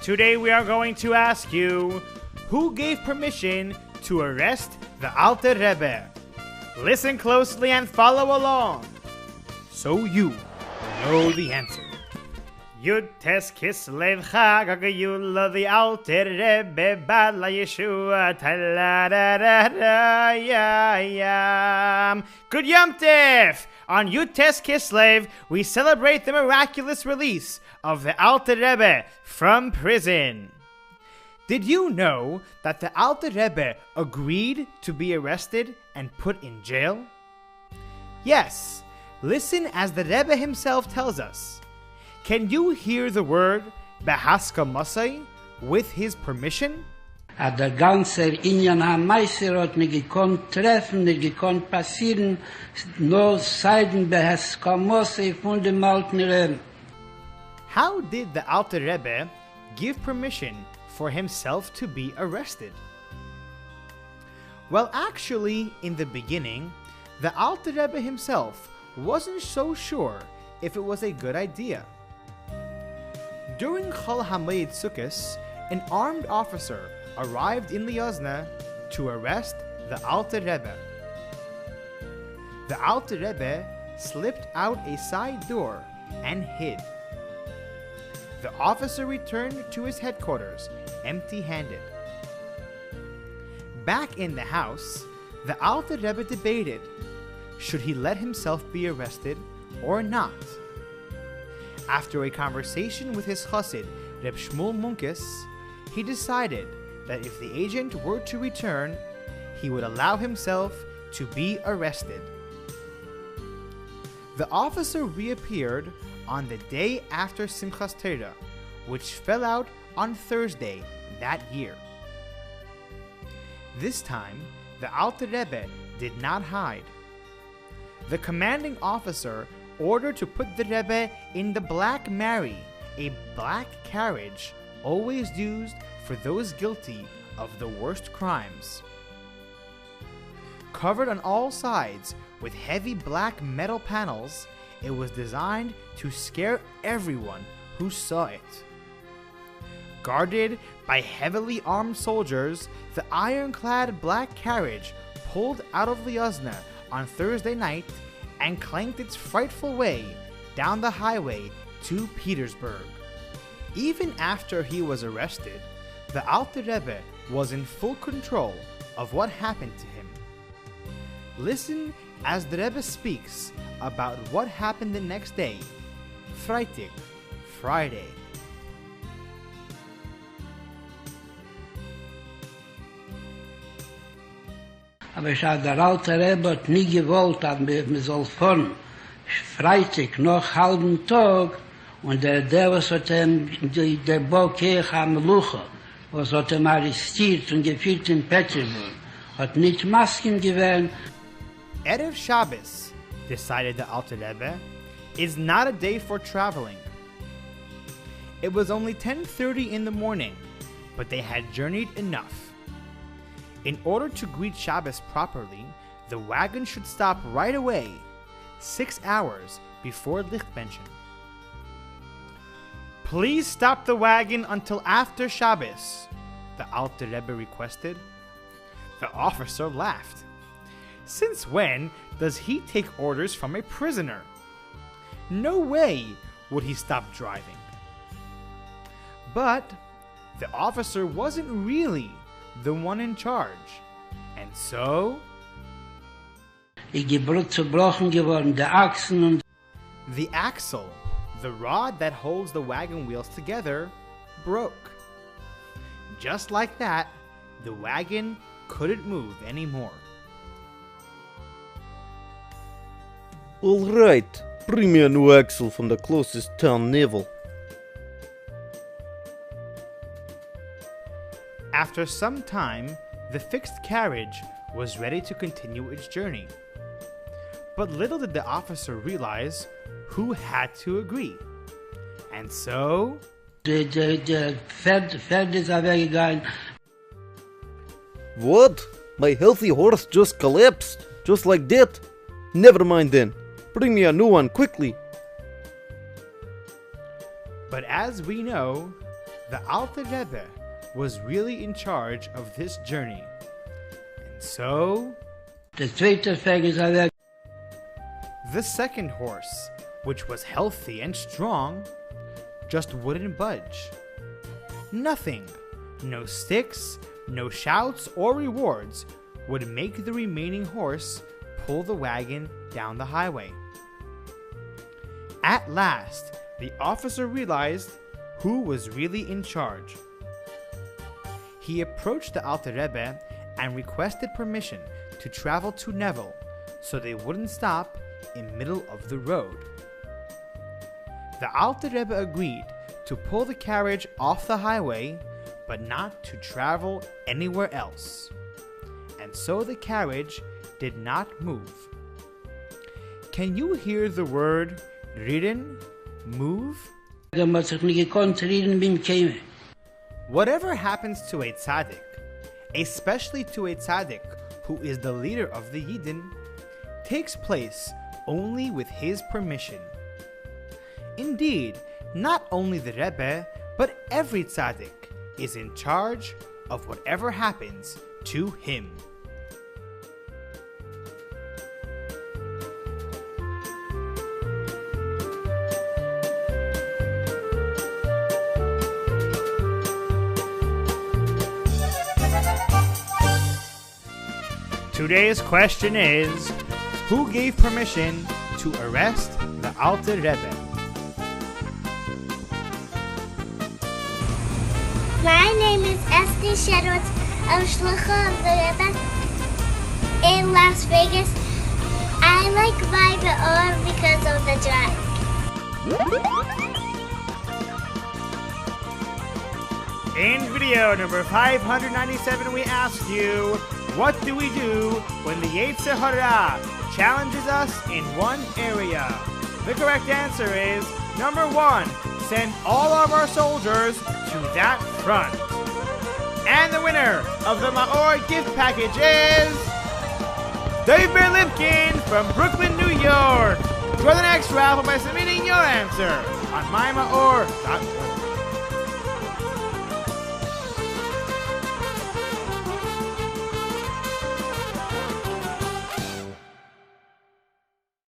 Today we are going to ask you, who gave permission to arrest the Alter Rebbe? Listen closely and follow along, so you will know the answer. Yud Tes Kislev Chag HaGeula, the Alter Rebbe bad la Yeshua taladadadayam. Good Yom Tov! On Yud Tes Kislev, we celebrate the miraculous release of the Alter Rebbe from prison. Did you know that the Alter Rebbe agreed to be arrested and put in jail? Yes, listen as the Rebbe himself tells us. Can you hear the word Behaskamosai, with his permission? Der ganze Inyan HaMeiser hat nicht gekonnt treffen, nicht gekonnt passieren, nur seiden Behaskamosai von dem alten Rebbe. How did the Alter Rebbe give permission for himself to be arrested? Well, actually, in the beginning, the Alter Rebbe himself wasn't so sure if it was a good idea. During Chol HaMoed Sukkos, an armed officer arrived in Liozna to arrest the Alter Rebbe. The Alter Rebbe slipped out a side door and hid. The officer returned to his headquarters empty-handed. Back in the house, the Alter Rebbe debated, should he let himself be arrested or not? After a conversation with his chassid, Reb Shmuel Munkes, he decided that if the agent were to return, he would allow himself to be arrested. The officer reappeared on the day after Simchas Torah, which fell out on Thursday that year. This time, the Alter Rebbe did not hide. The commanding officer ordered to put the Rebbe in the Black Mary, a black carriage always used for those guilty of the worst crimes. Covered on all sides with heavy black metal panels, it was designed to scare everyone who saw it. Guarded by heavily armed soldiers, the ironclad black carriage pulled out of Liozna on Thursday night and clanked its frightful way down the highway to Petersburg. Even after he was arrested, the Alter Rebbe was in full control of what happened to him. Listen as the Rebbe speaks about what happened the next day, Freitag, Friday. Aber ich habe der alte Rebbe hat nie gewollt, dass man soll fahren, Freitag noch halben Tag, und der was hat der Bokeh am Lucha, was hat arrestiert und geführt in Petersburg, hat nicht Masken gewählt. Erev Shabbos, decided the Alter Rebbe, is not a day for traveling. It was only 10:30 in the morning, but they had journeyed enough. In order to greet Shabbos properly, the wagon should stop right away, 6 hours before Lichtbenchen. Please stop the wagon until after Shabbos, the Alter Rebbe requested. The officer laughed. Since when does he take orders from a prisoner? No way would he stop driving. But the officer wasn't really the one in charge, and so the axle, the rod that holds the wagon wheels together, broke. Just like that, the wagon couldn't move anymore. All right, bring me a new axle from the closest town naval. After some time, the fixed carriage was ready to continue its journey. But little did the officer realize who had to agree. And so The Pferd is weggegangen. What? My healthy horse just collapsed? Just like that? Never mind then. Bring me a new one quickly. But as we know, The Alter Rebbe was really in charge of this journey. And so, Der zweite Feg ist weg. the second horse, which was healthy and strong, just wouldn't budge. Nothing, no sticks, no shouts or rewards would make the remaining horse pull the wagon down the highway. At last, the officer realized who was really in charge. He approached the Alter Rebbe and requested permission to travel to Nevel so they wouldn't stop in middle of the road. The Alter Rebbe agreed to pull the carriage off the highway, but not to travel anywhere else. And so the carriage did not move. Can you hear the word ridden, move? Der muss sich nicht gekonnt reden mit dem Käme. Whatever happens to a tzaddik, especially to a tzaddik who is the leader of the Yidden, takes place only with his permission. Indeed, not only the Rebbe, but every tzaddik is in charge of whatever happens to him. Today's question is, who gave permission to arrest the Alter Rebbe? My name is Esther Shedowitz. I'm Shlucha of the Rebbe in Las Vegas. I like my Be'or because of the drive. In video number 597, we asked you, what do we do when the Yetzer Hara challenges us in one area? The correct answer is number 1, send all of our soldiers to that front. And the winner of the Maor gift package is Dave Bear Lipkin from Brooklyn, New York. Join the next raffle by submitting your answer on mymaor.org.